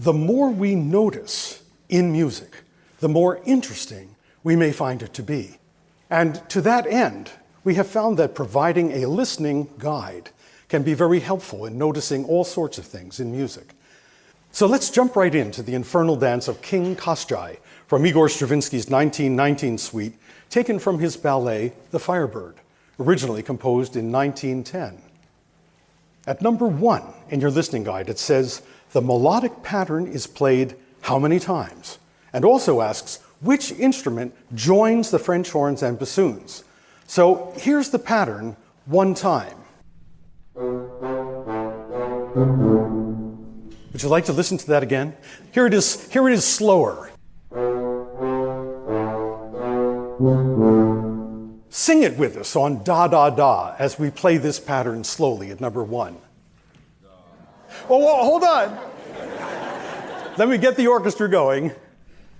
the more we notice in music, the more interesting we may find it to be. And to that end, we have found that providing a listening guide can be very helpful in noticing all sorts of things in music. So let's jump right into the infernal dance of King Koschei from Igor Stravinsky's 1919 suite, taken from his ballet, The Firebird, originally composed in 1910. At number 1 in your listening guide, it says, the melodic pattern is played how many times? And also asks, which instrument joins the French horns and bassoons? So here's the pattern one time. Would you like to listen to that again? Here it is slower. Sing it with us on da da da as we play this pattern slowly at number 1. Oh, hold on. Let me get the orchestra going.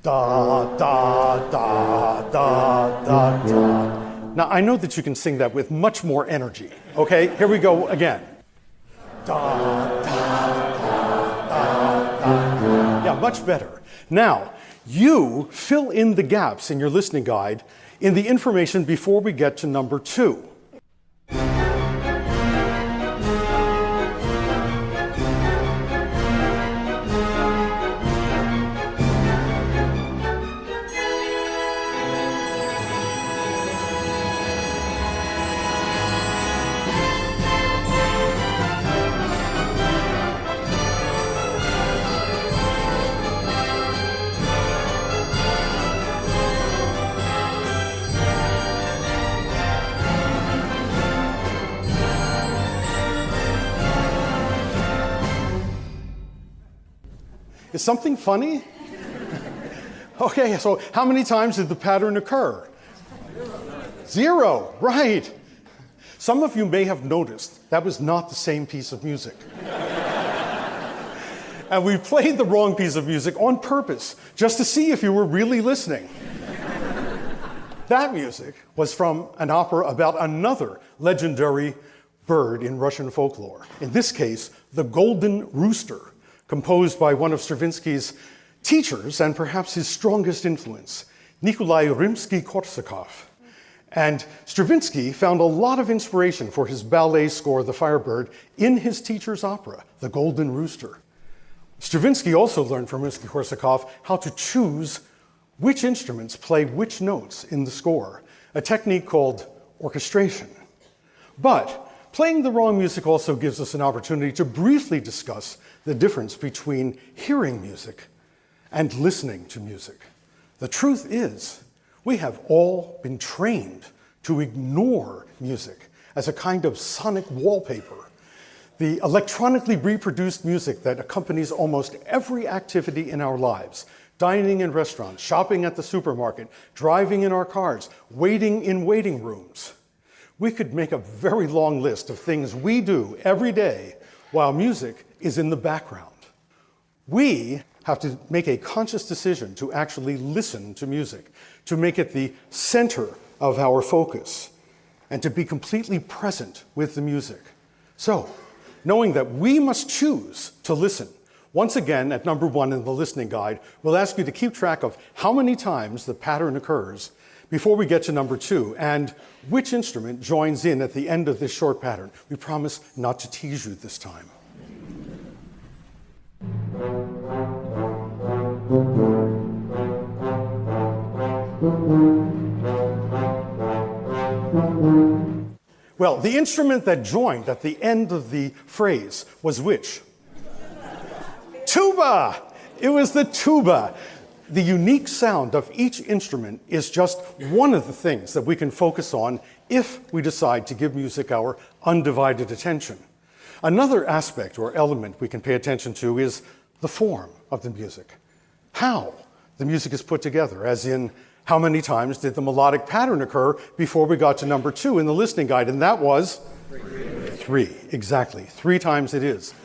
Da da da da da da. Now I know that you can sing that with much more energy. Okay, here we go again. Da da da da da. Yeah, much better. Now, you fill in the gaps in your listening guide in the information before we get to number 2. Is something funny? Okay, so how many times did the pattern occur? 0, right. Some of you may have noticed that was not the same piece of music. And we played the wrong piece of music on purpose, just to see if you were really listening. That music was from an opera about another legendary bird in Russian folklore. In this case, the golden rooster, composed by one of Stravinsky's teachers and perhaps his strongest influence, Nikolai Rimsky-Korsakov. And Stravinsky found a lot of inspiration for his ballet score, The Firebird, in his teacher's opera, The Golden Rooster. Stravinsky also learned from Rimsky-Korsakov how to choose which instruments play which notes in the score, a technique called orchestration. But playing the wrong music also gives us an opportunity to briefly discuss the difference between hearing music and listening to music. The truth is, we have all been trained to ignore music as a kind of sonic wallpaper. The electronically reproduced music that accompanies almost every activity in our lives, dining in restaurants, shopping at the supermarket, driving in our cars, waiting in waiting rooms. We could make a very long list of things we do every day while music is in the background. We have to make a conscious decision to actually listen to music, to make it the center of our focus, and to be completely present with the music. So, knowing that we must choose to listen, once again at number 1 in the listening guide, we'll ask you to keep track of how many times the pattern occurs before we get to number 2, and which instrument joins in at the end of this short pattern. We promise not to tease you this time. Well, the instrument that joined at the end of the phrase was which? Tuba! It was the tuba. The unique sound of each instrument is just one of the things that we can focus on if we decide to give music our undivided attention. Another aspect or element we can pay attention to is the form of the music. How the music is put together, as in how many times did the melodic pattern occur before we got to number 2 in the listening guide, and that was 3. Exactly, 3 times it is.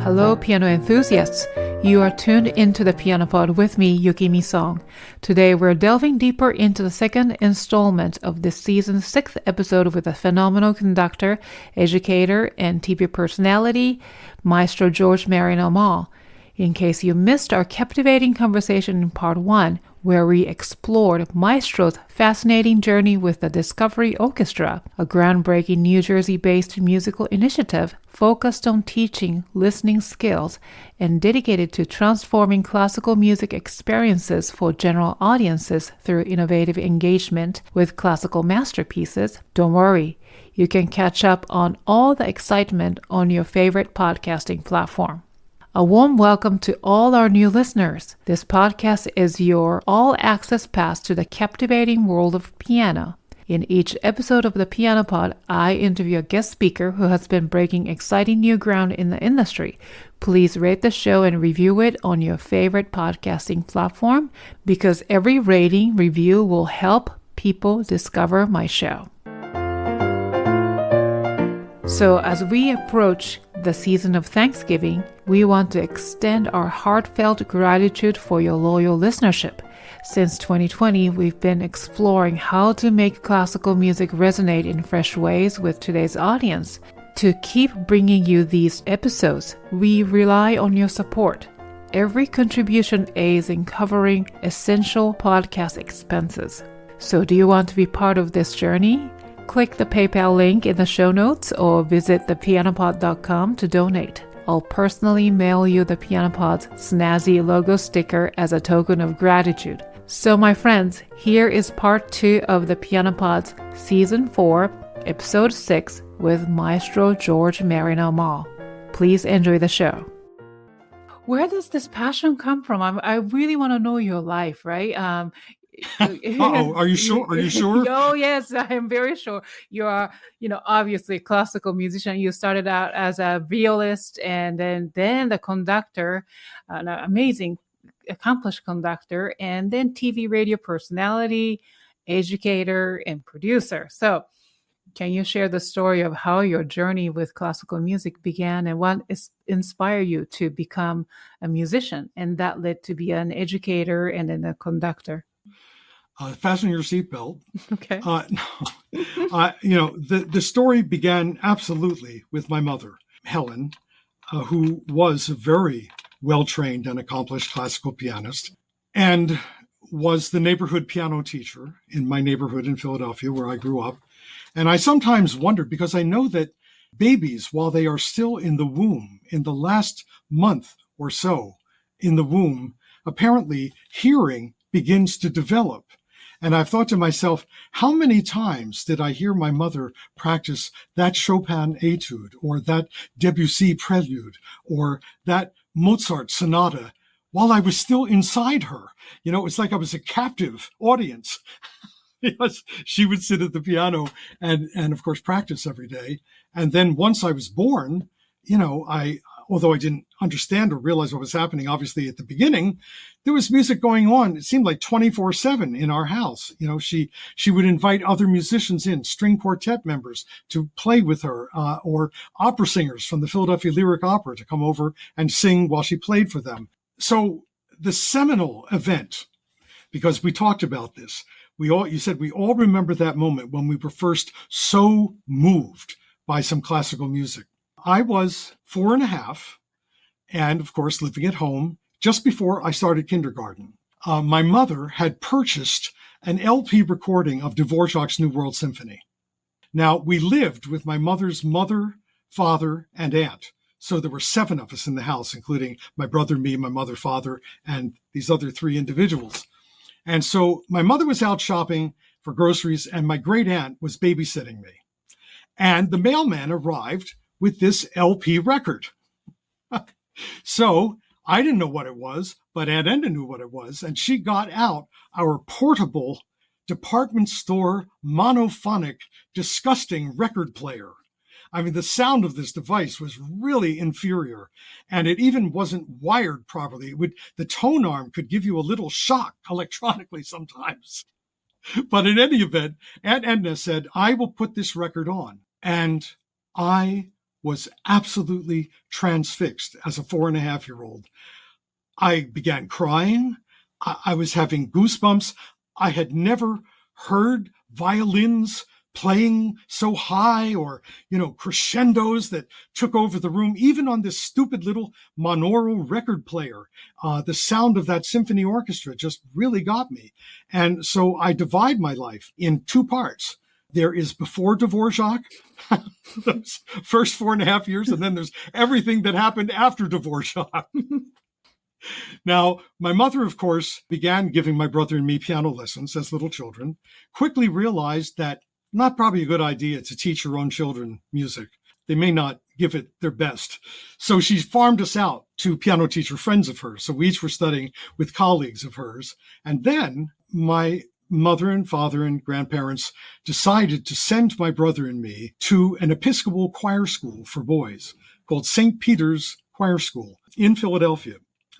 Hello, piano enthusiasts. You are tuned into the Piano Pod with me, Yukimi Song. Today we're delving deeper into the second installment of this season's 6th episode with a phenomenal conductor, educator, and TV personality, Maestro George Marriner Maull. In case you missed our captivating conversation in part 1, where we explored Maestro's fascinating journey with the Discovery Orchestra, a groundbreaking New Jersey-based musical initiative focused on teaching listening skills and dedicated to transforming classical music experiences for general audiences through innovative engagement with classical masterpieces. Don't worry, you can catch up on all the excitement on your favorite podcasting platform. A warm welcome to all our new listeners. This podcast is your all-access pass to the captivating world of piano. In each episode of the Piano Pod, I interview a guest speaker who has been breaking exciting new ground in the industry. Please rate the show and review it on your favorite podcasting platform because every rating review will help people discover my show. So as we approach the season of Thanksgiving, we want to extend our heartfelt gratitude for your loyal listenership. Since 2020, we've been exploring how to make classical music resonate in fresh ways with today's audience. To keep bringing you these episodes, we rely on your support. Every contribution aids in covering essential podcast expenses. So do you want to be part of this journey? Click the PayPal link in the show notes or visit thepianopod.com to donate. I'll personally mail you the Piano Pod's snazzy logo sticker as a token of gratitude. So my friends, here is part 2 of the Piano Pod's Season 4, Episode 6 with Maestro George Marriner Maull. Please enjoy the show. Where does this passion come from? I really want to know your life, right? Uh-oh, are you sure? Are you sure? Oh, yes, I am very sure. You are, obviously a classical musician. You started out as a violist and then the conductor, an amazing, accomplished conductor, and then TV radio personality, educator, and producer. So can you share the story of how your journey with classical music began and what inspired you to become a musician and that led to be an educator and then a conductor? Fasten your seatbelt. Okay. The story began absolutely with my mother, Helen, who was a very well-trained and accomplished classical pianist and was the neighborhood piano teacher in my neighborhood in Philadelphia where I grew up. And I sometimes wondered, because I know that babies, while they are still in the womb, in the last month or so in the womb, apparently hearing begins to develop. And I've thought to myself, how many times did I hear my mother practice that Chopin etude or that Debussy prelude or that Mozart sonata while I was still inside her? It's like I was a captive audience because she would sit at the piano and of course practice every day. And then once I was born, although I didn't understand or realize what was happening, obviously at the beginning, there was music going on. It seemed like 24/7 in our house. She would invite other musicians in, string quartet members to play with her, or opera singers from the Philadelphia Lyric Opera to come over and sing while she played for them. So the seminal event, because we talked about this, you said we all remember that moment when we were first so moved by some classical music. I was 4.5 and, of course, living at home just before I started kindergarten. My mother had purchased an LP recording of Dvorak's New World Symphony. Now, we lived with my mother's mother, father, and aunt. So there were 7 of us in the house, including my brother, me, my mother, father, and these other 3 individuals. And so my mother was out shopping for groceries, and my great aunt was babysitting me. And the mailman arrived with this LP record. So I didn't know what it was, but Aunt Enda knew what it was. And she got out our portable department store monophonic, disgusting record player. I mean, the sound of this device was really inferior, and it even wasn't wired properly. The tone arm could give you a little shock electronically sometimes. But in any event, Aunt Edna said, I will put this record on. And I was absolutely transfixed as a 4.5-year-old. I began crying. I was having goosebumps. I had never heard violins playing so high, or, crescendos that took over the room, even on this stupid little monaural record player. The sound of that symphony orchestra just really got me. And so I divide my life in two parts. There is before Dvorak, those first 4.5 years, and then there's everything that happened after Dvorak. Now, my mother, of course, began giving my brother and me piano lessons as little children, quickly realized that not probably a good idea to teach her own children music. They may not give it their best. So she farmed us out to piano teacher friends of hers. So we each were studying with colleagues of hers. And then my mother and father and grandparents decided to send my brother and me to an Episcopal choir school for boys called St. Peter's Choir School in Philadelphia.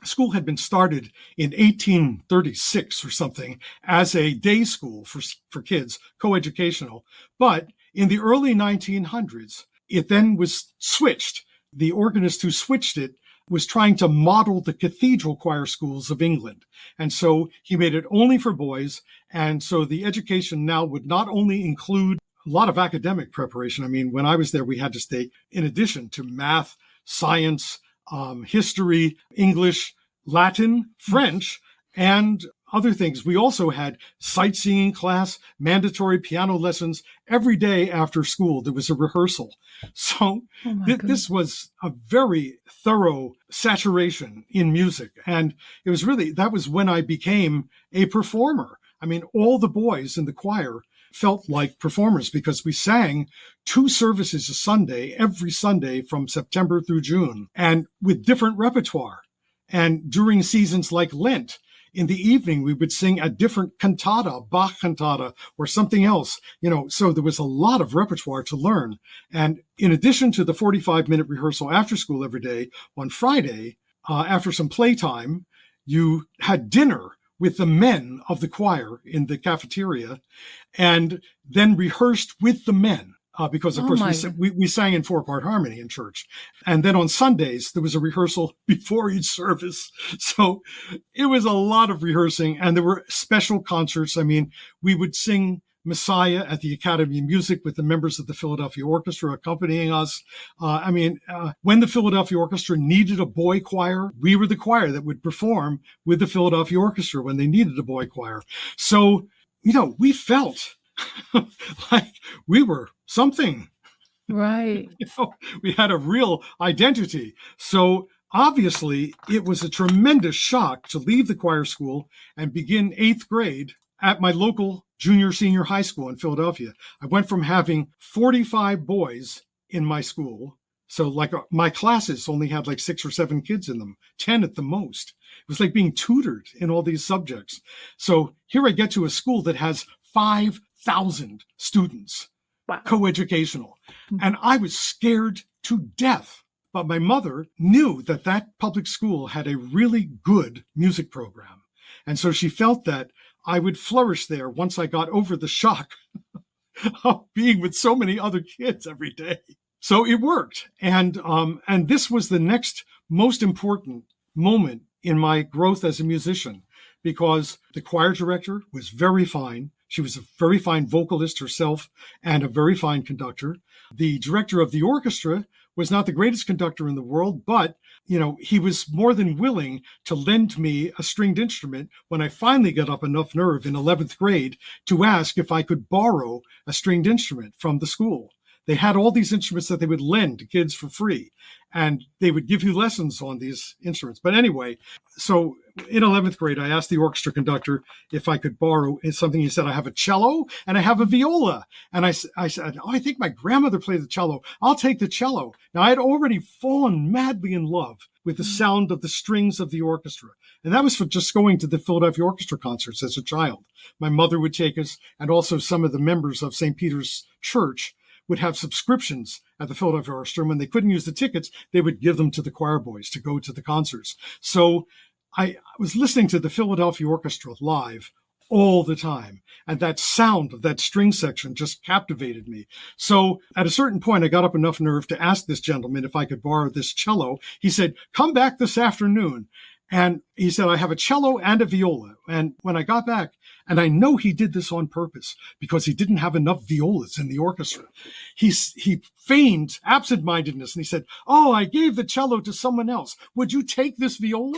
School had been started in 1836 or something as a day school for kids, coeducational. But in the early 1900s, it then was switched. The organist who switched it was trying to model the cathedral choir schools of England. And so he made it only for boys. And so the education now would not only include a lot of academic preparation. I mean, when I was there, we had to stay, in addition to math, science, history, English, Latin, French, and other things. We also had sightseeing class, mandatory piano lessons every day after school. There was a rehearsal. So this was a very thorough saturation in music. And it was that was when I became a performer. I mean, all the boys in the choir felt like performers because we sang 2 services a Sunday, every Sunday from September through June, and with different repertoire. And during seasons like Lent, in the evening, we would sing a different cantata, Bach cantata, or something else, so there was a lot of repertoire to learn. And in addition to the 45-minute rehearsal after school every day, on Friday, after some playtime, you had dinner with the men of the choir in the cafeteria, and then rehearsed with the men. Because, of course, we sang in 4-part harmony in church. And then on Sundays, there was a rehearsal before each service. So it was a lot of rehearsing, and there were special concerts. I mean, we would sing Messiah at the Academy of Music with the members of the Philadelphia Orchestra accompanying us. When the Philadelphia Orchestra needed a boy choir, we were the choir that would perform with the Philadelphia Orchestra when they needed a boy choir. So, we felt like we were something. Right. We had a real identity. So obviously it was a tremendous shock to leave the choir school and begin 8th grade at my local junior-senior high school in Philadelphia. I went from having 45 boys in my school. So my classes only had 6 or 7 kids in them, 10 at the most. It was like being tutored in all these subjects. So here I get to a school that has 5,000 students, wow, coeducational. And I was scared to death. But my mother knew that public school had a really good music program. And so she felt that I would flourish there once I got over the shock of being with so many other kids every day. So it worked. And this was the next most important moment in my growth as a musician, because the choir director was very fine. She was a very fine vocalist herself and a very fine conductor. The director of the orchestra was not the greatest conductor in the world, but, he was more than willing to lend me a stringed instrument when I finally got up enough nerve in 11th grade to ask if I could borrow a stringed instrument from the school. They had all these instruments that they would lend to kids for free, and they would give you lessons on these instruments. But anyway, so in 11th grade, I asked the orchestra conductor if I could borrow something. He said, I have a cello and I have a viola. And I said, I think my grandmother played the cello. I'll take the cello. Now, I had already fallen madly in love with the sound of the strings of the orchestra. And that was for just going to the Philadelphia Orchestra concerts as a child. My mother would take us, and also some of the members of St. Peter's Church would have subscriptions at the Philadelphia Orchestra. When they couldn't use the tickets, they would give them to the choir boys to go to the concerts. So I was listening to the Philadelphia Orchestra live all the time. And that sound of that string section just captivated me. So at a certain point, I got up enough nerve to ask this gentleman if I could borrow this cello. He said, come back this afternoon. And he said, I have a cello and a viola. And when I got back, and I know he did this on purpose because he didn't have enough violas in the orchestra, he feigned absent-mindedness. And he said, oh, I gave the cello to someone else. Would you take this viola?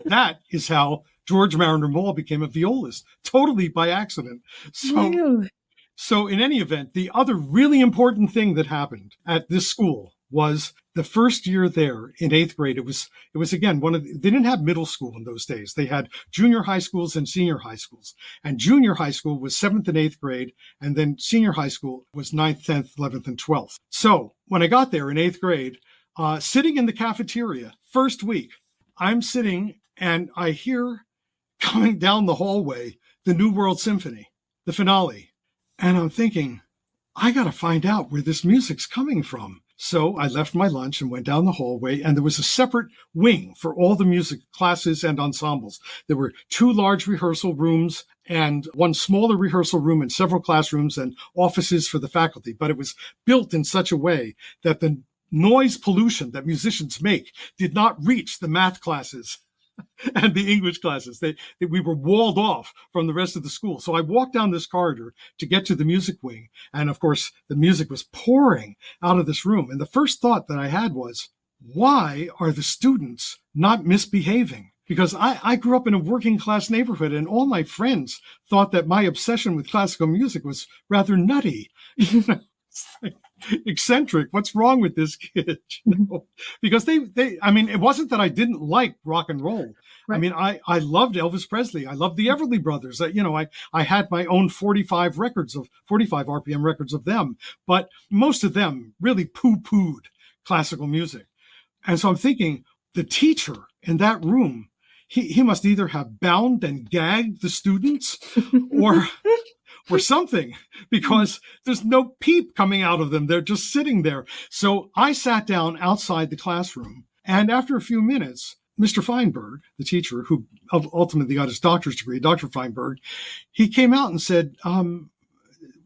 That is how George Marriner Maull became a violist, totally by accident. So in any event, the other really important thing that happened at this school was the first year there in 8th grade. It was again, they didn't have middle school in those days. They had junior high schools and senior high schools. And junior high school was 7th and 8th grade. And then senior high school was 9th, 10th, 11th, and 12th. So when I got there in 8th grade, sitting in the cafeteria, first week, I'm sitting and I hear coming down the hallway, the New World Symphony, the finale. And I'm thinking, I got to find out where this music's coming from. So I left my lunch and went down the hallway, and there was a separate wing for all the music classes and ensembles. There were 2 large rehearsal rooms and 1 smaller rehearsal room and several classrooms and offices for the faculty. But it was built in such a way that the noise pollution that musicians make did not reach the math classes and the English classes. We were walled off from the rest of the school. So I walked down this corridor to get to the music wing. And of course, the music was pouring out of this room. And the first thought that I had was, why are the students not misbehaving? Because I grew up in a working class neighborhood, and all my friends thought that my obsession with classical music was rather nutty. Eccentric. What's wrong with this kid? Because it wasn't that I didn't like rock and roll. Right. I mean, I loved Elvis Presley. I loved the Everly Brothers. I had my own 45 RPM records of them, but most of them really poo-pooed classical music. And so I'm thinking, the teacher in that room, he must either have bound and gagged the students or something, because there's no peep coming out of them. They're just sitting there. So I sat down outside the classroom, and after a few minutes, Mr. Firebird, the teacher who ultimately got his doctor's degree, Dr. Firebird, he came out and said,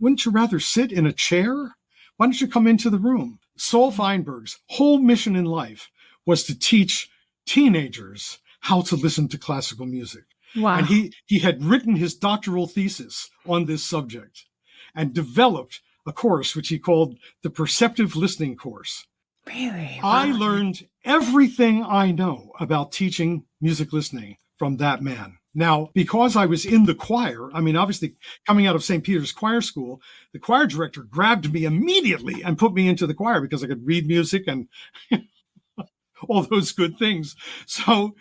wouldn't you rather sit in a chair? Why don't you come into the room? Saul Feinberg's whole mission in life was to teach teenagers how to listen to classical music. Wow. And he had written his doctoral thesis on this subject and developed a course which he called the Perceptive Listening Course. Really? Wow. I learned everything I know about teaching music listening from that man. Now, because I was in the choir, obviously coming out of St. Peter's Choir School, the choir director grabbed me immediately and put me into the choir because I could read music and all those good things. So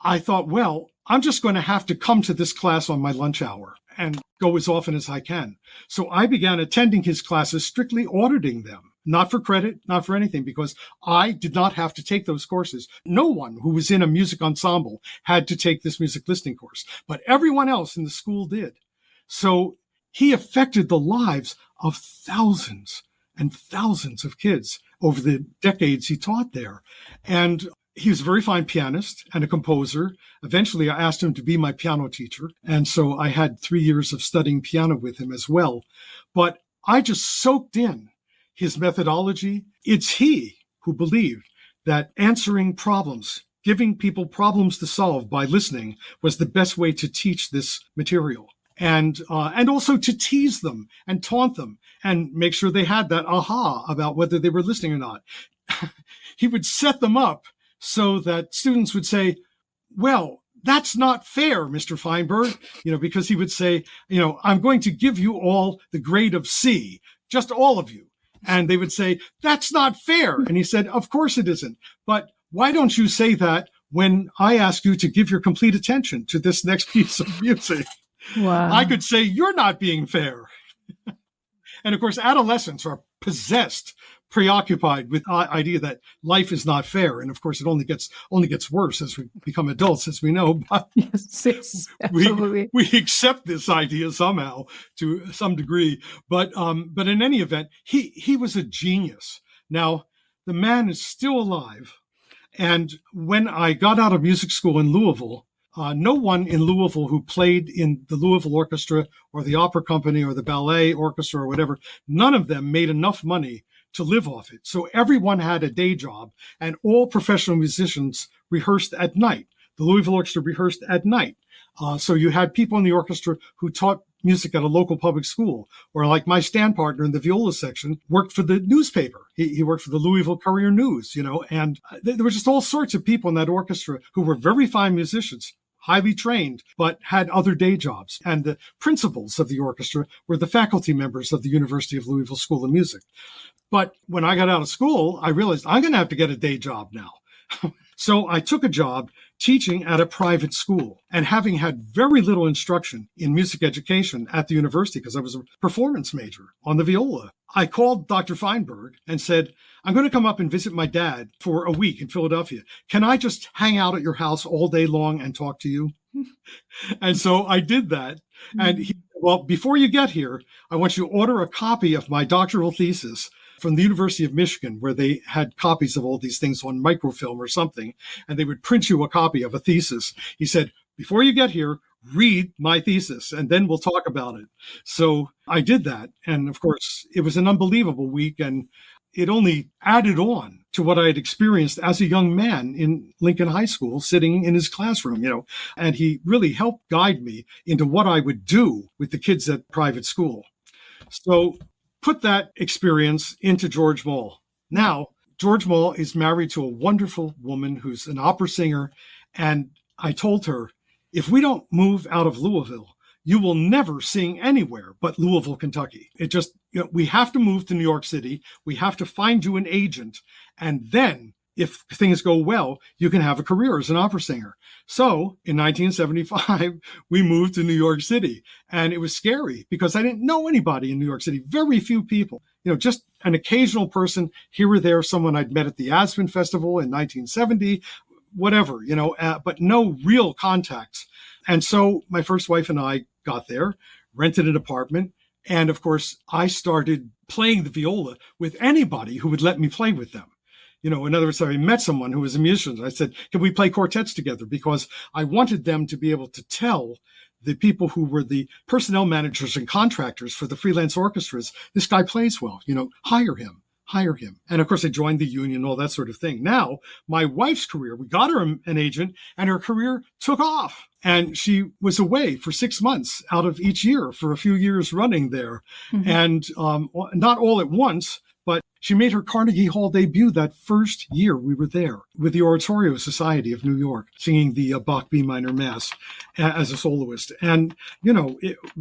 I thought, well, I'm just going to have to come to this class on my lunch hour and go as often as I can. So I began attending his classes, strictly auditing them, not for credit, not for anything, because I did not have to take those courses. No one who was in a music ensemble had to take this music listening course, but everyone else in the school did. So he affected the lives of thousands and thousands of kids over the decades he taught there. And he was a very fine pianist and a composer. Eventually, I asked him to be my piano teacher. And so I had 3 years of studying piano with him as well. But I just soaked in his methodology. It's he who believed that answering problems, giving people problems to solve by listening, was the best way to teach this material. And also to tease them and taunt them and make sure they had that aha about whether they were listening or not. He would set them up so that students would say, well, that's not fair, Mr. Feinberg, because he would say, I'm going to give you all the grade of C, just all of you. And they would say, that's not fair. And he said, of course it isn't. But why don't you say that when I ask you to give your complete attention to this next piece of music? Wow. I could say, you're not being fair. And of course, adolescents are possessed, preoccupied with the idea that life is not fair. And of course, it only gets worse as we become adults, as we know. But yes, absolutely. we accept this idea somehow to some degree. But in any event, he was a genius. Now, the man is still alive. And when I got out of music school in Louisville, no one in Louisville who played in the Louisville Orchestra or the Opera Company or the Ballet Orchestra or whatever, none of them made enough money to live off it. So everyone had a day job, and all professional musicians rehearsed at night. the Louisville Orchestra rehearsed at night. So you had people in the orchestra who taught music at a local public school, or like my stand partner in the viola section worked for the newspaper. He worked for the Louisville Courier News, and there were just all sorts of people in that orchestra who were very fine musicians, highly trained, but had other day jobs. And the principals of the orchestra were the faculty members of the University of Louisville School of Music. But when I got out of school, I realized I'm going to have to get a day job now. So I took a job teaching at a private school, and having had very little instruction in music education at the university because I was a performance major on the viola, I called Dr. Feinberg and said, I'm going to come up and visit my dad for a week in Philadelphia. Can I just hang out at your house all day long and talk to you? And so I did that. And he said, well, before you get here, I want you to order a copy of my doctoral thesis from the University of Michigan, where they had copies of all these things on microfilm or something, and they would print you a copy of a thesis. He said, before you get here, read my thesis, and then we'll talk about it. So I did that. And of course, it was an unbelievable week, and it only added on to what I had experienced as a young man in Lincoln High School, sitting in his classroom, and he really helped guide me into what I would do with the kids at private school. So put that experience into George Maull. Now, George Maull is married to a wonderful woman who's an opera singer. And I told her, if we don't move out of Louisville, you will never sing anywhere but Louisville, Kentucky. It just, we have to move to New York City. We have to find you an agent. And then if things go well, you can have a career as an opera singer. So in 1975, we moved to New York City, and it was scary because I didn't know anybody in New York City, very few people, just an occasional person here or there, someone I'd met at the Aspen Festival in 1970, whatever, but no real contacts. And so my first wife and I got there, rented an apartment. And of course, I started playing the viola with anybody who would let me play with them. In other words, I met someone who was a musician. I said, can we play quartets together? Because I wanted them to be able to tell the people who were the personnel managers and contractors for the freelance orchestras, this guy plays well, hire him. And of course, I joined the union, all that sort of thing. Now, my wife's career, we got her an agent, and her career took off. And she was away for 6 months out of each year for a few years running there. Mm-hmm. And not all at once, but she made her Carnegie Hall debut that first year we were there with the Oratorio Society of New York, singing the Bach B minor Mass as a soloist. And,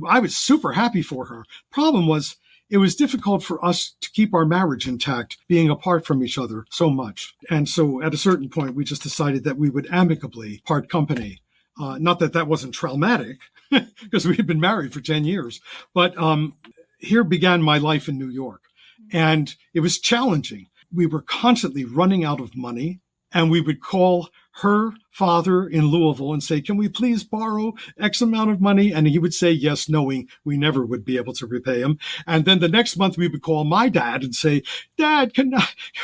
I was super happy for her. Problem was, it was difficult for us to keep our marriage intact, being apart from each other so much. And so at a certain point, we just decided that we would amicably part company. Not that wasn't traumatic, because we had been married for 10 years. But here began my life in New York. And it was challenging. We were constantly running out of money. And we would call her father in Louisville and say, can we please borrow X amount of money? And he would say yes, knowing we never would be able to repay him. And then the next month we would call my dad and say, Dad, can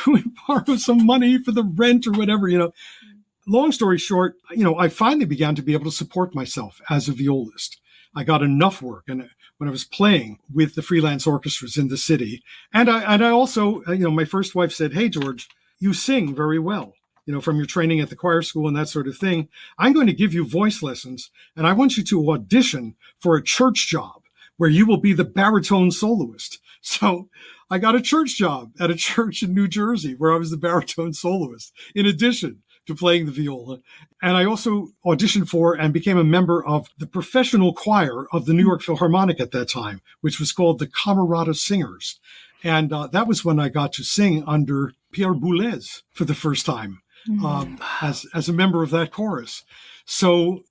we borrow some money for the rent or whatever, Long story short, I finally began to be able to support myself as a violist. I got enough work, and when I was playing with the freelance orchestras in the city. And I also, my first wife said, hey, George, you sing very well. From your training at the choir school and that sort of thing, I'm going to give you voice lessons, and I want you to audition for a church job where you will be the baritone soloist. So I got a church job at a church in New Jersey where I was the baritone soloist, in addition to playing the viola. And I also auditioned for and became a member of the professional choir of the New York Philharmonic at that time, which was called the Camerata Singers. And that was when I got to sing under Pierre Boulez for the first time. As a member of that chorus. So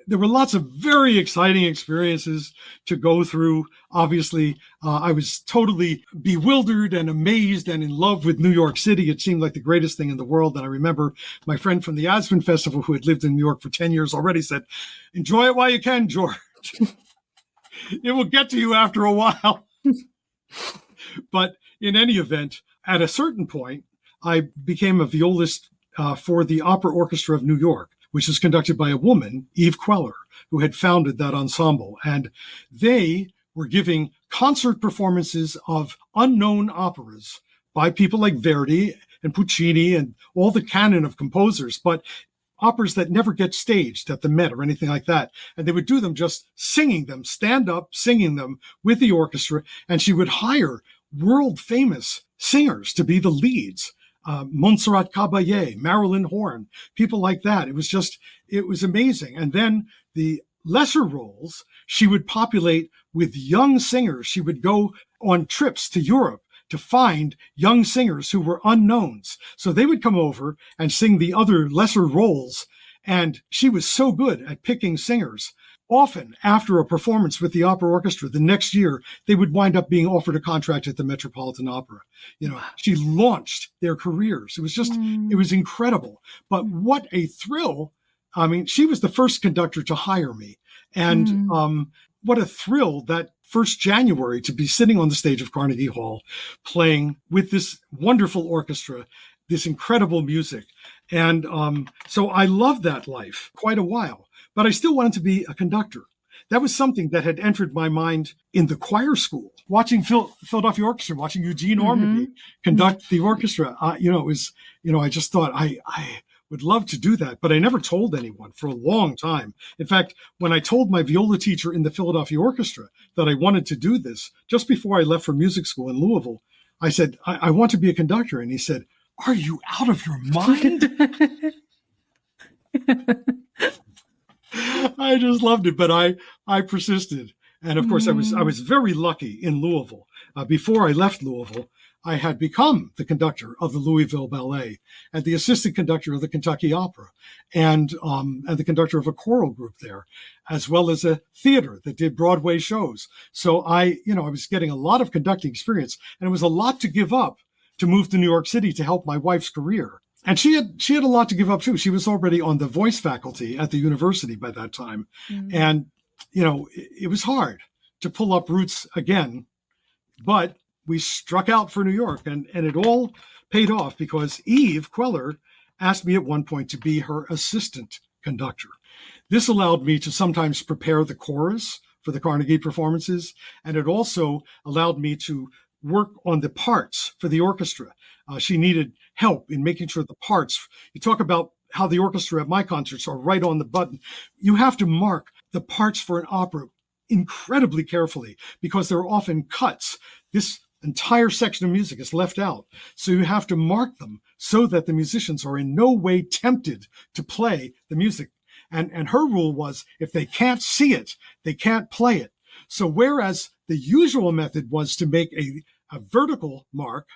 there were lots of very exciting experiences to go through. Obviously, I was totally bewildered and amazed and in love with New York City. It seemed like the greatest thing in the world. And I remember my friend from the Aspen Festival, who had lived in New York for 10 years already, said, enjoy it while you can, George. It will get to you after a while. But in any event, at a certain point, I became a violist for the Opera Orchestra of New York, which is conducted by a woman, Eve Queller, who had founded that ensemble. And they were giving concert performances of unknown operas by people like Verdi and Puccini and all the canon of composers. But operas that never get staged at the Met or anything like that. And they would do them just singing them, stand up, singing them with the orchestra. And she would hire world famous singers to be the leads. Montserrat Caballé, Marilyn Horne, people like that. It was amazing. And then the lesser roles, she would populate with young singers. She would go on trips to Europe to find young singers who were unknowns. So they would come over and sing the other lesser roles. And she was so good at picking singers. Often after a performance with the opera orchestra, the next year, they would wind up being offered a contract at the Metropolitan Opera. She launched their careers. It was it was incredible. But what a thrill. I mean, she was the first conductor to hire me. And what a thrill that first January to be sitting on the stage of Carnegie Hall, playing with this wonderful orchestra, this incredible music. And so I loved that life quite a while. But I still wanted to be a conductor. That was something that had entered my mind in the choir school, watching Philadelphia Orchestra, watching Eugene Ormandy conduct the orchestra. I just thought I would love to do that, but I never told anyone for a long time. In fact, when I told my viola teacher in the Philadelphia Orchestra that I wanted to do this, just before I left for music school in Louisville, I said, I want to be a conductor. And he said, "Are you out of your mind?" I just loved it, but I persisted. And of course, I was very lucky in Louisville. Before I left Louisville, I had become the conductor of the Louisville Ballet and the assistant conductor of the Kentucky Opera and the conductor of a choral group there, as well as a theater that did Broadway shows. So I was getting a lot of conducting experience, and it was a lot to give up to move to New York City to help my wife's career. And she had a lot to give up too. She was already on the voice faculty at the university by that time. And, it was hard to pull up roots again, but we struck out for New York and it all paid off because Eve Queller asked me at one point to be her assistant conductor. This allowed me to sometimes prepare the chorus for the Carnegie performances. And it also allowed me to work on the parts for the orchestra. She needed help in making sure the parts, you talk about how the orchestra at my concerts are right on the button. You have to mark the parts for an opera incredibly carefully because there are often cuts. This entire section of music is left out. So you have to mark them so that the musicians are in no way tempted to play the music. And her rule was if they can't see it, they can't play it. So whereas the usual method was to make a vertical mark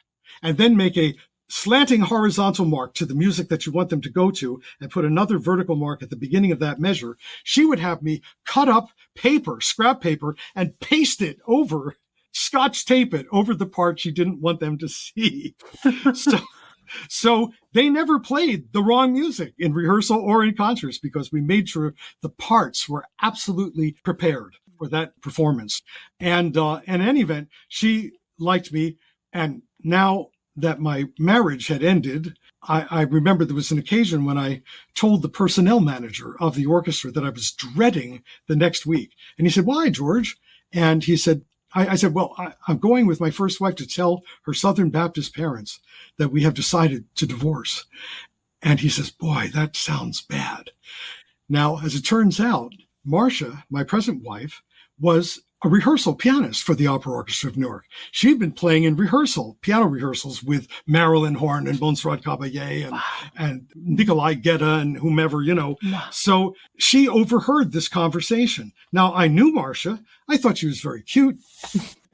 and then make a slanting horizontal mark to the music that you want them to go to and put another vertical mark at the beginning of that measure, she would have me cut up paper, scrap paper, and paste it over, scotch tape it over the part she didn't want them to see. So they never played the wrong music in rehearsal or in concerts because we made sure the parts were absolutely prepared for that performance. And in any event, she liked me. And now that my marriage had ended, I remember there was an occasion when I told the personnel manager of the orchestra that I was dreading the next week. And he said, "Why, George?" And he said, I said, "Well, I'm going with my first wife to tell her Southern Baptist parents that we have decided to divorce." And he says, "Boy, that sounds bad." Now, as it turns out, Marcia, my present wife, was a rehearsal pianist for the Opera Orchestra of New York. She'd been playing in piano rehearsals with Marilyn Horne and Montserrat Caballé and Nikolai Gedda and whomever, So she overheard this conversation. Now, I knew Marcia. I thought she was very cute.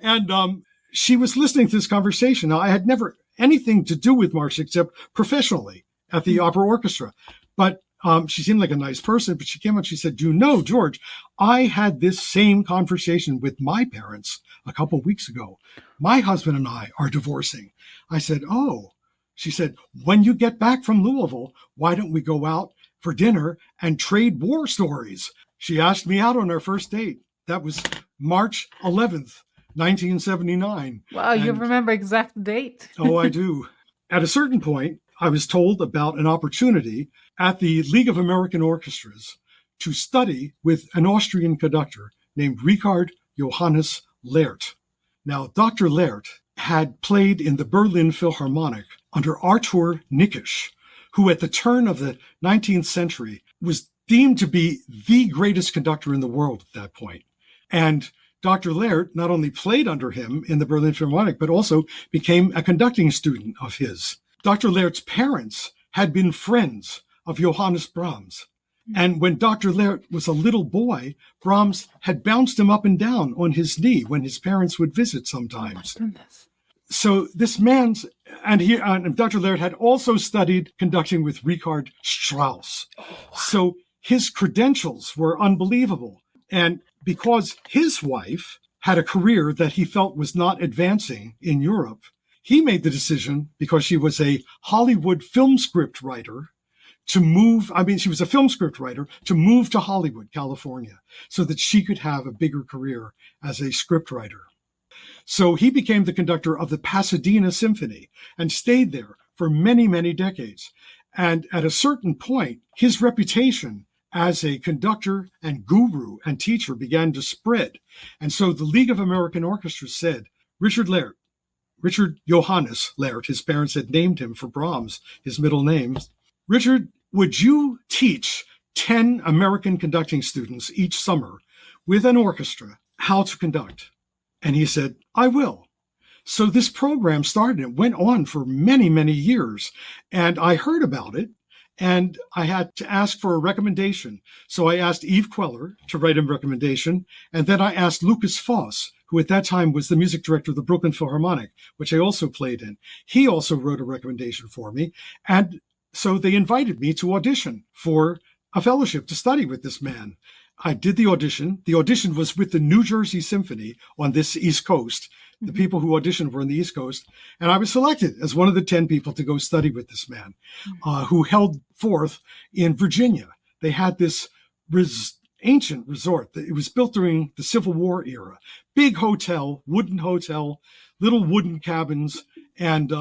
And she was listening to this conversation. Now, I had never anything to do with Marcia except professionally at the Opera Orchestra. But she seemed like a nice person, but she came up and she said, George, I had this same conversation with my parents a couple of weeks ago. My husband and I are divorcing. I said, "Oh." She said, "When you get back from Louisville, why don't we go out for dinner and trade war stories?" She asked me out on our first date. That was March 11th, 1979. Wow, you remember exact date. Oh, I do. At a certain point, I was told about an opportunity at the League of American Orchestras to study with an Austrian conductor named Richard Johannes Leert. Now, Dr. Leert had played in the Berlin Philharmonic under Artur Nikisch, who at the turn of the 19th century was deemed to be the greatest conductor in the world at that point. And Dr. Laert not only played under him in the Berlin Philharmonic, but also became a conducting student of his. Dr. Laert's parents had been friends of Johannes Brahms. And when Dr. Laert was a little boy, Brahms had bounced him up and down on his knee when his parents would visit sometimes. Oh my goodness. So this man's, and Dr. Laert had also studied conducting with Richard Strauss. Oh, wow. So his credentials were unbelievable. And because his wife had a career that he felt was not advancing in Europe, he made the decision, because she was a Hollywood film script writer, to move, she was a film script writer, to move to Hollywood, California, so that she could have a bigger career as a script writer. So he became the conductor of the Pasadena Symphony and stayed there for many, many decades. And at a certain point, his reputation as a conductor and guru and teacher began to spread. And so the League of American Orchestras said, Richard Johannes Laert, his parents had named him for Brahms, his middle name. Richard, would you teach 10 American conducting students each summer with an orchestra how to conduct? And he said, I will. So this program started. It went on for many, many years. And I heard about it, and I had to ask for a recommendation. So I asked Yves Queller to write a recommendation. And then I asked Lucas Foss, who at that time was the music director of the Brooklyn Philharmonic, which I also played in. He also wrote a recommendation for me. And so they invited me to audition for a fellowship to study with this man. I did the audition. The audition was with the New Jersey Symphony on this East Coast. The people who auditioned were on the East Coast. And I was selected as one of the 10 people to go study with this man, who held forth in Virginia. They had this ancient resort. It was built during the Civil War era. Big hotel, little wooden cabins. And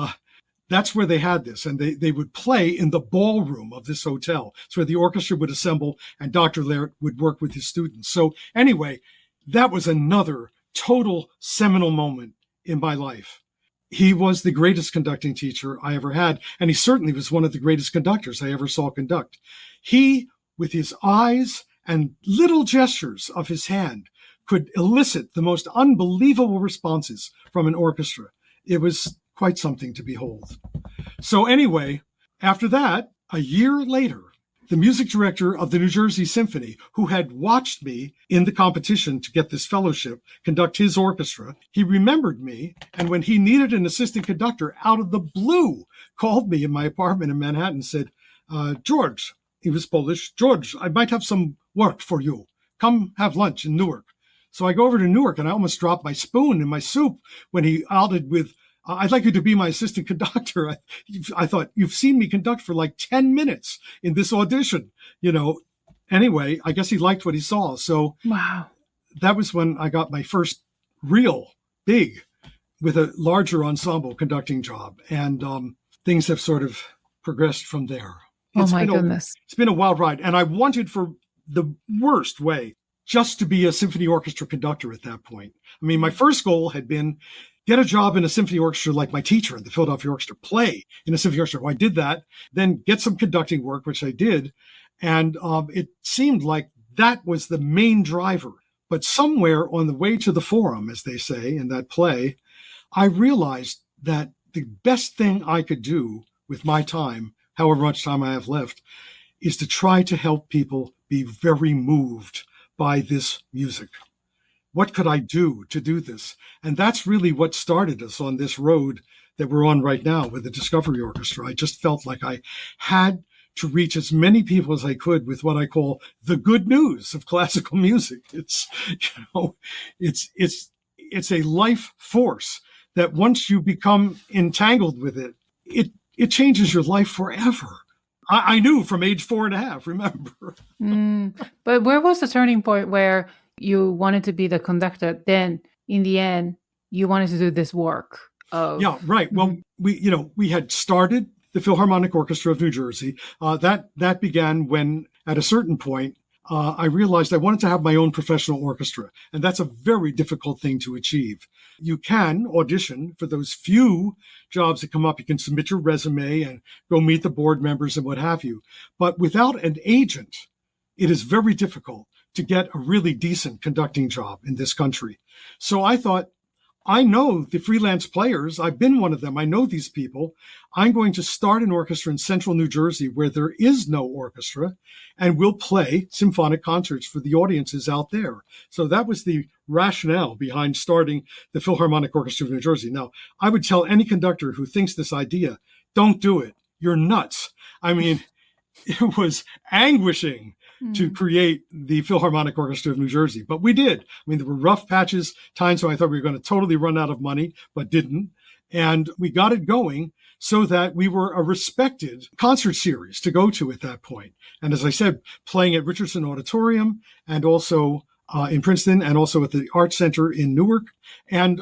that's where they had this. And they would play in the ballroom of this hotel. It's where the orchestra would assemble and Dr. Laert would work with his students. So anyway, that was another total seminal moment in my life. He was the greatest conducting teacher I ever had. And he certainly was one of the greatest conductors I ever saw conduct. He, with his eyes and little gestures of his hand, could elicit the most unbelievable responses from an orchestra. It was quite something to behold. So anyway, after that, a year later, the music director of the New Jersey Symphony, who had watched me in the competition to get this fellowship, conduct his orchestra, he remembered me. And when he needed an assistant conductor, out of the blue, called me in my apartment in Manhattan and said, George, he was Polish, George, I might have some work for you. Come have lunch in Newark. So I go over to Newark and I almost dropped my spoon in my soup when he outed with, I'd like you to be my assistant conductor. I thought, you've seen me conduct for like 10 minutes in this audition, Anyway, I guess he liked what he saw. So wow, that was when I got my first real big, with a larger ensemble conducting job. And things have sort of progressed from there. Oh my goodness. It's been a wild ride. And I wanted, for the worst way, just to be a symphony orchestra conductor at that point. I mean, my first goal had been get a job in a symphony orchestra like my teacher at the Philadelphia Orchestra, play in a symphony orchestra. Well, I did that, then get some conducting work, which I did. And it seemed like that was the main driver. But somewhere on the way to the Forum, as they say in that play, I realized that the best thing I could do with my time, however much time I have left, is to try to help people be very moved by this music. What could I do to do this? And that's really what started us on this road that we're on right now with the Discovery Orchestra. I just felt like I had to reach as many people as I could with what I call the good news of classical music. It's a life force that once you become entangled with it, it changes your life forever. I knew from age 4.5, remember? But where was the turning point where you wanted to be the conductor? Then in the end, you wanted to do this work of... Yeah, right. Well, we had started the Philharmonic Orchestra of New Jersey. That began when, at a certain point, I realized I wanted to have my own professional orchestra. And that's a very difficult thing to achieve. You can audition for those few jobs that come up. You can submit your resume and go meet the board members and what have you. But without an agent, it is very difficult to get a really decent conducting job in this country. So I thought, I know the freelance players. I've been one of them. I know these people. I'm going to start an orchestra in central New Jersey where there is no orchestra, and we'll play symphonic concerts for the audiences out there. So that was the rationale behind starting the Philharmonic Orchestra of New Jersey. Now, I would tell any conductor who thinks this idea, don't do it. You're nuts. I mean, it was anguishing to create the Philharmonic Orchestra of New Jersey. But we did. I mean, there were rough patches, times when I thought we were going to totally run out of money, but didn't. And we got it going so that we were a respected concert series to go to at that point. And as I said, playing at Richardson Auditorium and also in Princeton and also at the Arts Center in Newark. And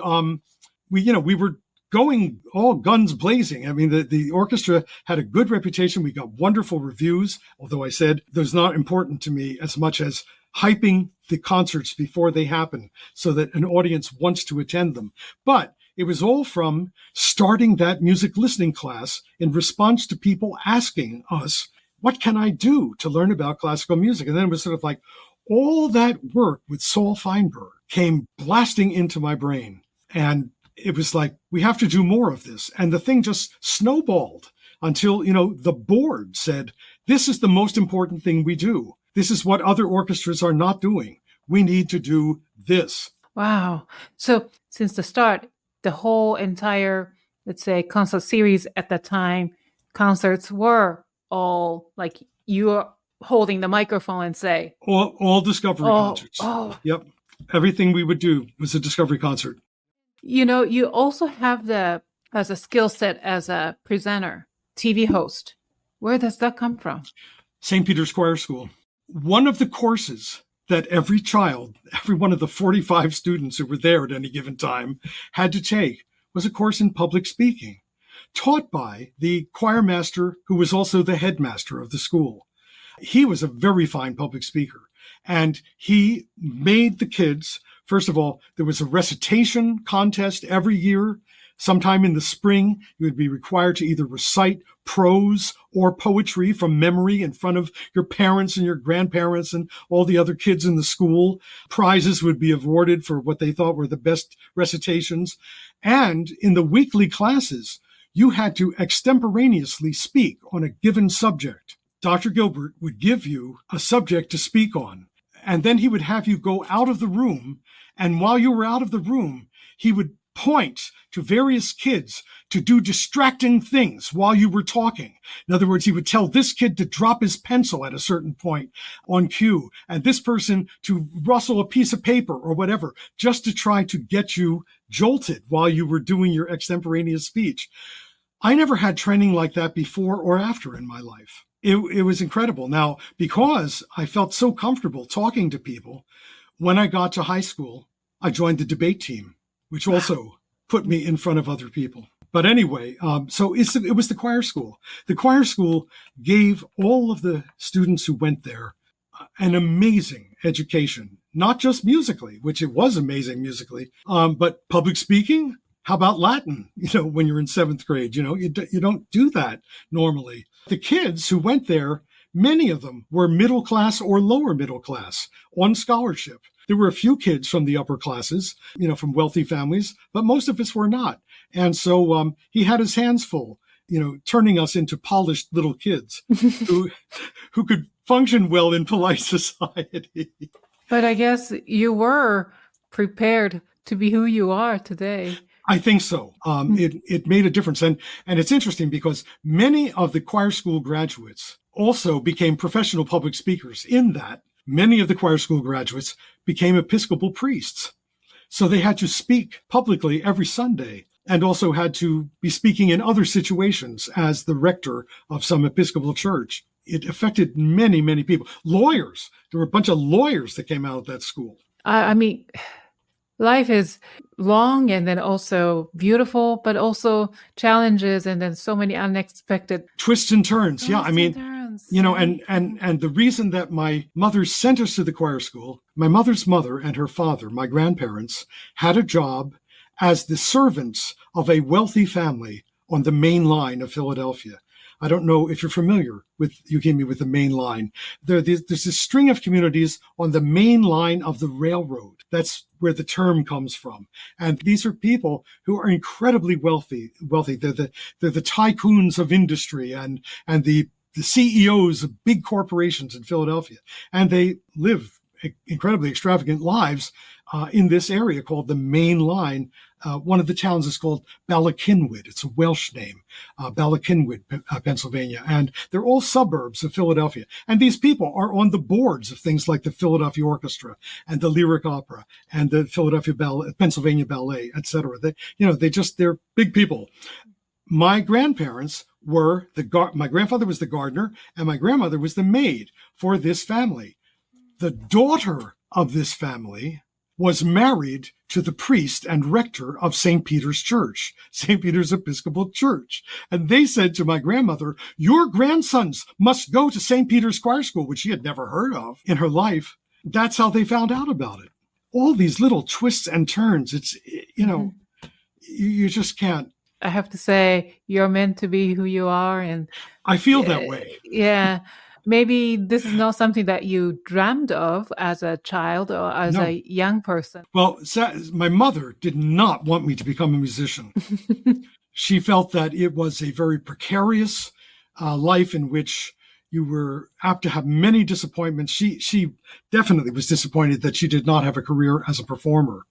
we were going all guns blazing. I mean, the orchestra had a good reputation. We got wonderful reviews, although I said those not important to me as much as hyping the concerts before they happen so that an audience wants to attend them. But it was all from starting that music listening class in response to people asking us, what can I do to learn about classical music? And then it was sort of like all that work with Saul Feinberg came blasting into my brain. And it was like, we have to do more of this. And the thing just snowballed until, the board said, this is the most important thing we do. This is what other orchestras are not doing. We need to do this. Wow. So since the start, the whole entire, let's say, concert series at that time, concerts were all like you are holding the microphone and say. All Discovery concerts. Oh. Yep. Everything we would do was a Discovery concert. You also have as a skill set as a presenter, TV host. Where does that come from? St. Peter's Choir School. One of the courses that every one of the 45 students who were there at any given time had to take was a course in public speaking, taught by the choir master who was also the headmaster of the school. He was a very fine public speaker, and he made the kids. First of all, there was a recitation contest every year. Sometime in the spring, you would be required to either recite prose or poetry from memory in front of your parents and your grandparents and all the other kids in the school. Prizes would be awarded for what they thought were the best recitations. And in the weekly classes, you had to extemporaneously speak on a given subject. Dr. Gilbert would give you a subject to speak on, and then he would have you go out of the room. And while you were out of the room, he would point to various kids to do distracting things while you were talking. In other words, he would tell this kid to drop his pencil at a certain point on cue, and this person to rustle a piece of paper or whatever, just to try to get you jolted while you were doing your extemporaneous speech. I never had training like that before or after in my life. It was incredible. Now, because I felt so comfortable talking to people, when I got to high school, I joined the debate team, which also put me in front of other people. But anyway, so it was the choir school. The choir school gave all of the students who went there an amazing education, not just musically, which it was amazing musically, but public speaking. How about Latin? When you're in seventh grade, you don't do that normally. The kids who went there, many of them were middle class or lower middle class on scholarship. There were a few kids from the upper classes, from wealthy families, but most of us were not. And so he had his hands full, turning us into polished little kids who could function well in polite society. But I guess you were prepared to be who you are today. I think so. It made a difference. And it's interesting because many of the choir school graduates also became professional public speakers in that many of the choir school graduates became Episcopal priests. So they had to speak publicly every Sunday and also had to be speaking in other situations as the rector of some Episcopal church. It affected many, many people. Lawyers. There were a bunch of lawyers that came out of that school. I mean, life is long and then also beautiful, but also challenges and then so many unexpected twists and turns. Yeah, I mean, And the reason that my mother sent us to the choir school, my mother's mother and her father, my grandparents, had a job as the servants of a wealthy family on the main line of Philadelphia. I don't know if you're familiar with the main line. There's this string of communities on the main line of the railroad. That's where the term comes from. And these are people who are incredibly wealthy. They're the tycoons of industry and the CEOs of big corporations in Philadelphia. And they live incredibly extravagant lives in this area called the Main Line. One of the towns is called Ballackinwood. It's a Welsh name, Ballackinwood, Pennsylvania. And they're all suburbs of Philadelphia. And these people are on the boards of things like the Philadelphia Orchestra and the Lyric Opera and the Pennsylvania Ballet, et cetera. They're big people. My grandparents were my grandfather was the gardener and my grandmother was the maid for this family. The daughter of this family was married to the priest and rector of St. Peter's Church, St. Peter's Episcopal Church. And they said to my grandmother, your grandsons must go to St. Peter's Choir School, which she had never heard of in her life. That's how they found out about it. All these little twists and turns. It's, you just can't. I have to say, you're meant to be who you are. And I feel that way. Yeah. Maybe this is not something that you dreamed of as a child or as a young person. Well, my mother did not want me to become a musician. She felt that it was a very precarious life in which you were apt to have many disappointments. She definitely was disappointed that she did not have a career as a performer.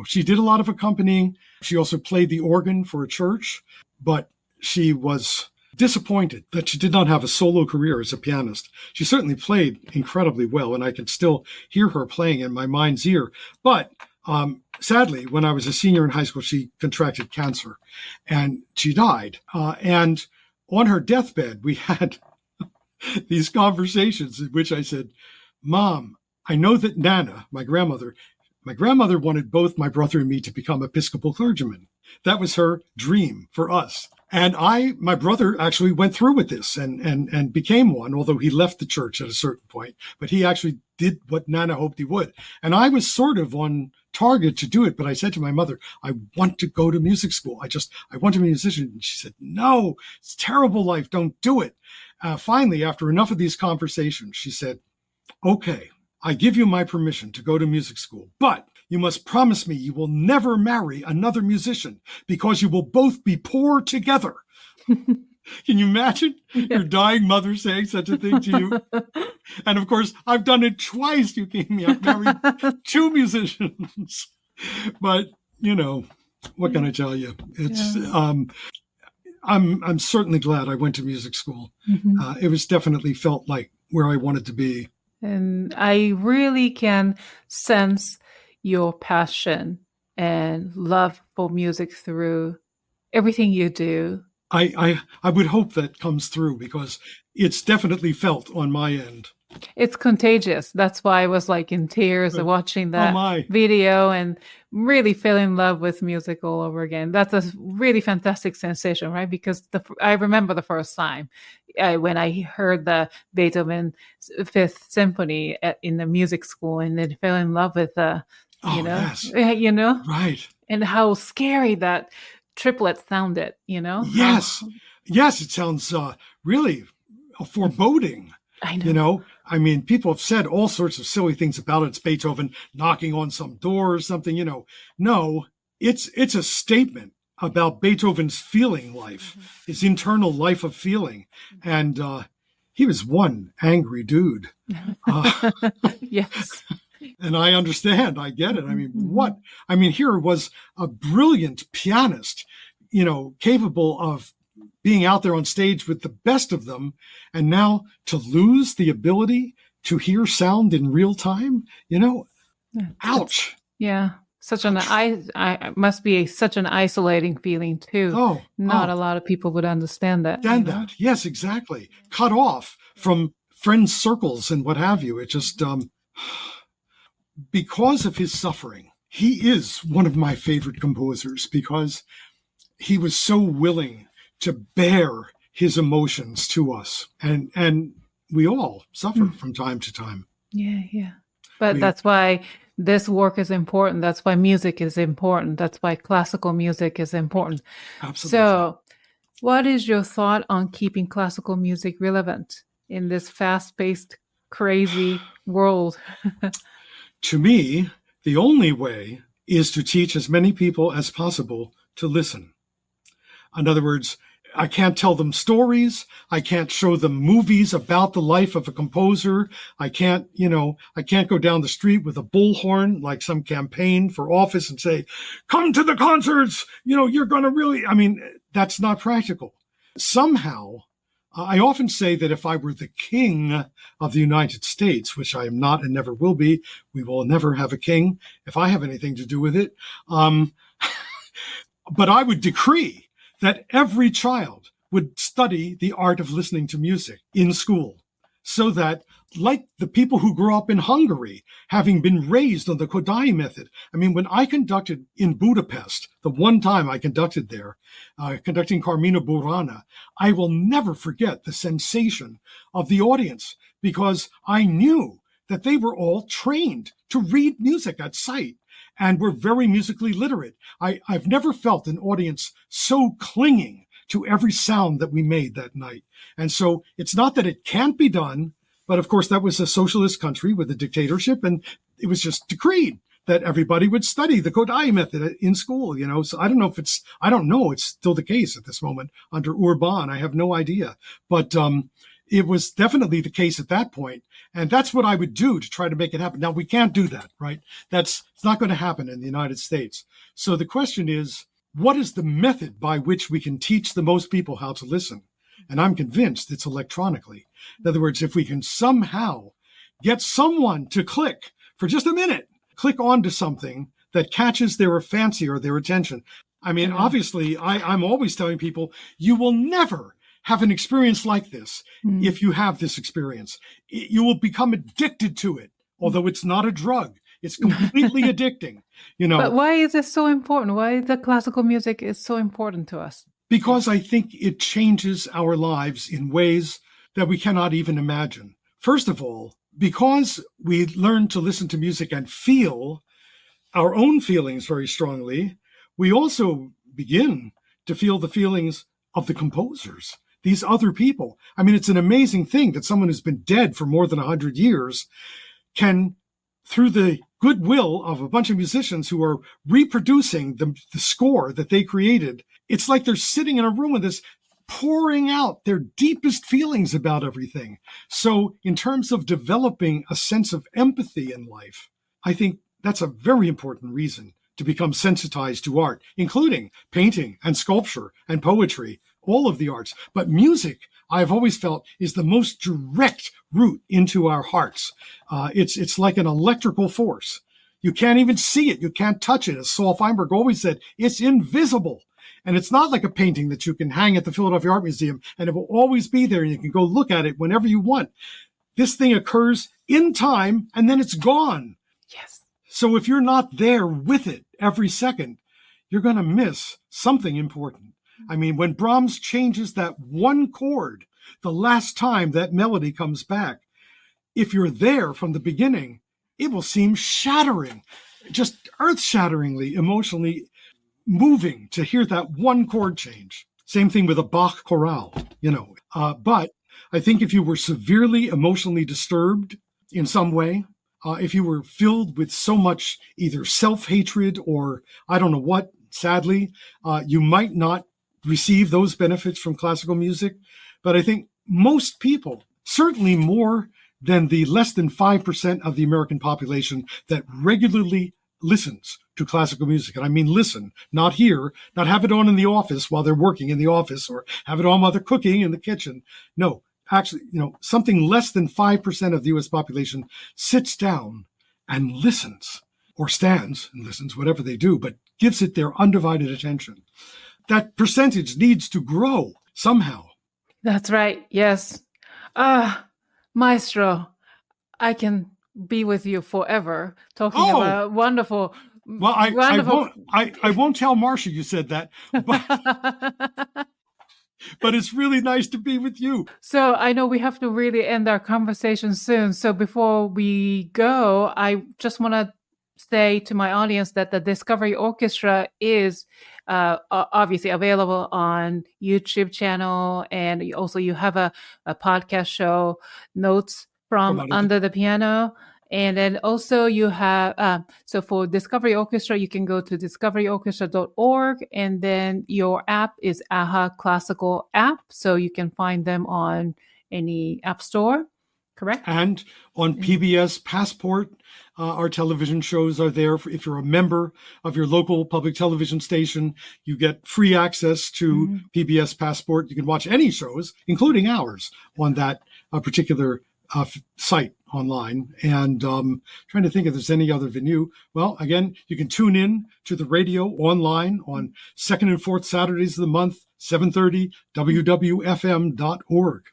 She did a lot of accompanying. She also played the organ for a church, but she was disappointed that she did not have a solo career as a pianist. She certainly played incredibly well, and I can still hear her playing in my mind's ear. But sadly, when I was a senior in high school, she contracted cancer, and she died. And on her deathbed, we had these conversations in which I said, Mom, I know that Nana, my grandmother wanted both my brother and me to become Episcopal clergymen. That was her dream for us. And my brother actually went through with this and became one, although he left the church at a certain point. But he actually did what Nana hoped he would. And I was sort of on target to do it. But I said to my mother, I want to go to music school. I want to be a musician. And she said, no, it's a terrible life. Don't do it. Finally, after enough of these conversations, she said, okay, I give you my permission to go to music school, but you must promise me you will never marry another musician because you will both be poor together. Can you imagine your dying mother saying such a thing to you? And of course, I've done it twice, I've married two musicians. But, what can I tell you? It's I'm certainly glad I went to music school. Mm-hmm. It was definitely felt like where I wanted to be. And I really can sense your passion and love for music through everything you do. I would hope that comes through because it's definitely felt on my end. It's contagious. That's why I was like in tears watching that video and really fell in love with music all over again. That's a really fantastic sensation, right? Because I remember the first time when I heard the Beethoven Fifth Symphony in the music school and then fell in love with yes. Right. And how scary that triplet sounded, Yes. Yes, it sounds really foreboding. I know. People have said all sorts of silly things about it. It's Beethoven knocking on some door or something, No, it's a statement about Beethoven's feeling life, his internal life of feeling. And he was one angry dude. Yes. And I understand. I get it. Here was a brilliant pianist, capable of being out there on stage with the best of them, and now to lose the ability to hear sound in real time, ouch. Yeah. Must be such an isolating feeling too. Not a lot of people would understand that. Yes, exactly. Cut off from friends' circles and what have you. It just, because of his suffering, he is one of my favorite composers because he was so willing to bear his emotions to us. And we all suffer from time to time. Yeah. But that's why this work is important. That's why music is important. That's why classical music is important. Absolutely. So what is your thought on keeping classical music relevant in this fast-paced, crazy world? To me, the only way is to teach as many people as possible to listen. In other words, I can't tell them stories. I can't show them movies about the life of a composer. I can't go down the street with a bullhorn like some campaign for office and say, come to the concerts. You're going to really, that's not practical. Somehow, I often say that if I were the king of the United States, which I am not and never will be, we will never have a king if I have anything to do with it. But I would decree that every child would study the art of listening to music in school, so that, like the people who grew up in Hungary, having been raised on the Kodály method. When I conducted in Budapest, the one time I conducted there, conducting Carmina Burana, I will never forget the sensation of the audience, because I knew that they were all trained to read music at sight and were very musically literate. I've never felt an audience so clinging to every sound that we made that night. And so it's not that it can't be done, but of course that was a socialist country with a dictatorship, and it was just decreed that everybody would study the Kodály method in school, So I don't know it's still the case at this moment under Orbán. I have no idea. But it was definitely the case at that point. And that's what I would do to try to make it happen. Now, we can't do that, right? It's not going to happen in the United States. So the question is, what is the method by which we can teach the most people how to listen? And I'm convinced it's electronically. In other words, if we can somehow get someone to click for just a minute, click onto something that catches their fancy or their attention. Obviously, I'm always telling people, you will never have an experience like this. If you have this experience, you will become addicted to it, although it's not a drug. It's completely addicting, But why is this so important? Why the classical music is so important to us? Because I think it changes our lives in ways that we cannot even imagine. First of all, because we learn to listen to music and feel our own feelings very strongly, we also begin to feel the feelings of the composers, these other people. It's an amazing thing that someone who's been dead for more than 100 years can, through the goodwill of a bunch of musicians who are reproducing the score that they created, it's like they're sitting in a room with this, pouring out their deepest feelings about everything. So in terms of developing a sense of empathy in life, I think that's a very important reason to become sensitized to art, including painting and sculpture and poetry, all of the arts. But music, I've always felt, is the most direct route into our hearts. It's like an electrical force. You can't even see it. You can't touch it. As Saul Feinberg always said, it's invisible. And it's not like a painting that you can hang at the Philadelphia Art Museum and it will always be there and you can go look at it whenever you want. This thing occurs in time and then it's gone. Yes. So if you're not there with it every second, you're going to miss something important. When Brahms changes that one chord, the last time that melody comes back, if you're there from the beginning, it will seem shattering, just earth-shatteringly, emotionally moving to hear that one chord change. Same thing with a Bach chorale, But I think if you were severely emotionally disturbed in some way, if you were filled with so much either self-hatred or I don't know what, sadly, you might not receive those benefits from classical music. But I think most people, certainly more than the less than 5% of the American population that regularly listens to classical music. And I mean listen, not hear, not have it on in the office while they're working in the office or have it on while they're cooking in the kitchen. No, actually, something less than 5% of the US population sits down and listens, or stands and listens, whatever they do, but gives it their undivided attention. That percentage needs to grow somehow. That's right. Yes. Maestro, I can be with you forever talking about wonderful. Well, I won't tell Marcia you said that. But But it's really nice to be with you. So I know we have to really end our conversation soon. So before we go, I just want to say to my audience that the Discovery Orchestra is obviously available on YouTube channel, and also you have a podcast show, Notes from Under the Piano. And then also you have, so for Discovery Orchestra, you can go to discoveryorchestra.org, and then your app is AHA Classical app. So you can find them on any app store, correct? And on PBS Passport, our television shows are there. If you're a member of your local public television station, you get free access to PBS Passport. You can watch any shows, including ours, on that particular site online. And trying to think if there's any other venue. Well, again, you can tune in to the radio online on second and fourth Saturdays of the month, 7:30, wwfm.org.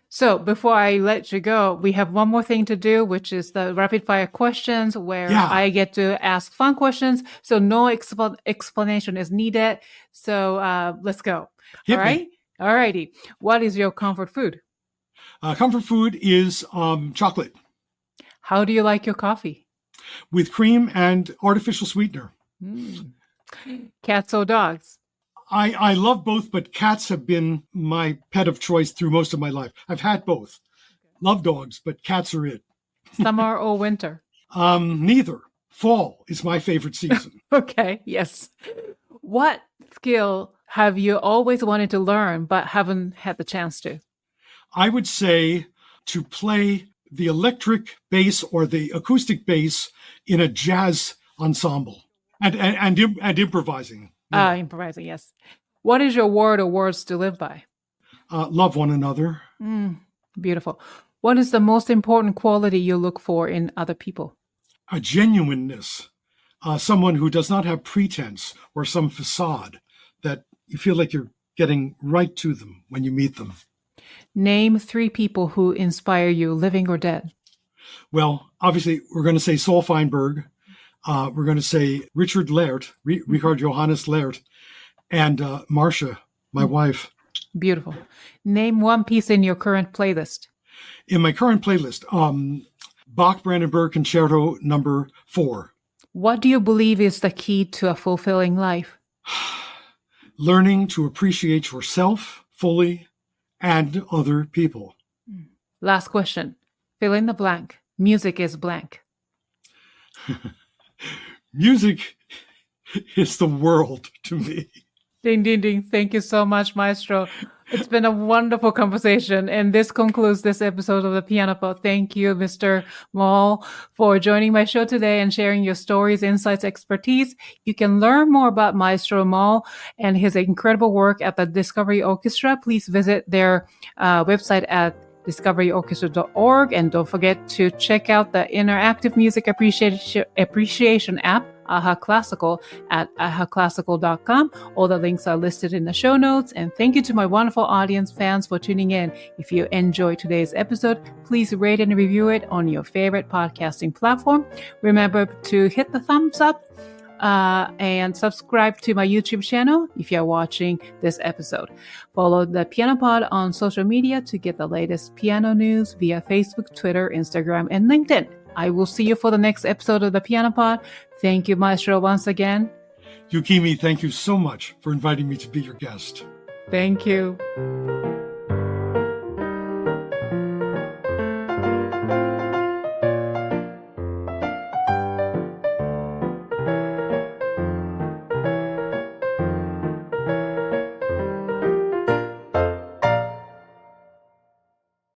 So before I let you go, we have one more thing to do, which is the rapid fire questions, where I get to ask fun questions. So no explanation is needed. So let's go. All right. All righty. What is your comfort food? Comfort food is chocolate. How do you like your coffee? With cream and artificial sweetener. Cats or dogs? I love both, but cats have been my pet of choice through most of my life. I've had both. Love dogs, but cats are it. Summer or winter? Neither. Fall is my favorite season. Okay, yes. What skill have you always wanted to learn but haven't had the chance to? I would say to play the electric bass or the acoustic bass in a jazz ensemble and improvising. Improvising, yes. What is your word or words to live by? Love one another. Beautiful. What is the most important quality you look for in other people? A genuineness. Someone who does not have pretense or some facade, that you feel like you're getting right to them when you meet them. Name 3 people who inspire you, living or dead. Well, obviously, we're going to say Saul Feinberg. We're going to say Richard Laert, Richard Johannes Laert, and Marcia, my wife. Beautiful. Name 1 piece in your current playlist. In my current playlist, Bach Brandenburg Concerto number 4. What do you believe is the key to a fulfilling life? Learning to appreciate yourself fully and other people. Last question. Fill in the blank. Music is blank. Music is the world to me. Ding, ding, ding. Thank you so much, Maestro. It's been a wonderful conversation. And this concludes this episode of the Piano Pod. Thank you, Mr. Maull, for joining my show today and sharing your stories, insights, expertise. You can learn more about Maestro Maull and his incredible work at the Discovery Orchestra. Please visit their website at discoveryorchestra.org. And don't forget to check out the interactive music appreciation app, AHA Classical, at ahaclassical.com. All the links are listed in the show notes. And thank you to my wonderful audience fans for tuning in. If you enjoyed today's episode, please rate and review it on your favorite podcasting platform. Remember to hit the thumbs up and subscribe to my YouTube channel if you're watching this episode. Follow the Piano Pod on social media to get the latest piano news via Facebook, Twitter, Instagram, and LinkedIn. I will see you for the next episode of the Piano Pod. Thank you, Maestro, once again. Yukimi, thank you so much for inviting me to be your guest. Thank you.